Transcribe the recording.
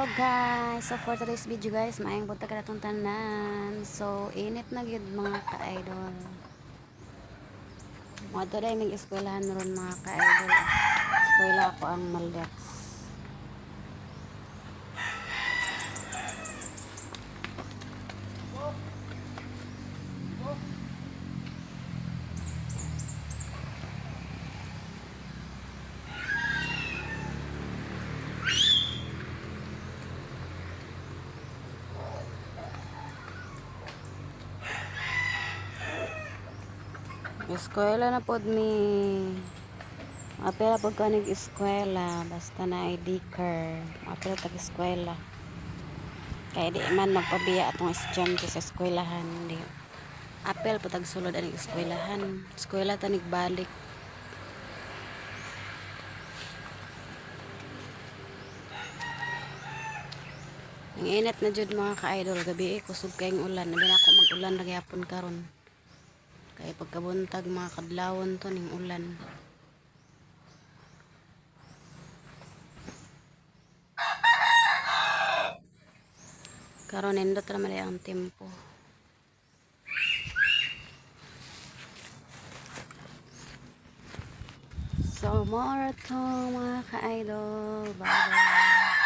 Hello guys! So for today's video guys, maayong punta ka natong tanan. So init na gyud mga ka-idol. Mga to dahil may eskwelahan ron mga ka-idol. Eskwela ako ang Maldex. Eskwela na pod mi. Mapila pod kanig eskwela basta na ID card. Mapila tag eskwela. Kaya di man magpabiya atong estudyante sa eskwelahan. Di. Apel po tag sulod ang eskwelahan. Eskwela tanig balik. Ang init na jud mga ka-idol. Gabi kusog kayong ulan. Nabi na ako mag-ulan na gyapon karon. Kaya pagkabuntag mga kadlawon to ning ulan. Karon nindot naman ang tempo. So more to mga ka-idol. Bye bye.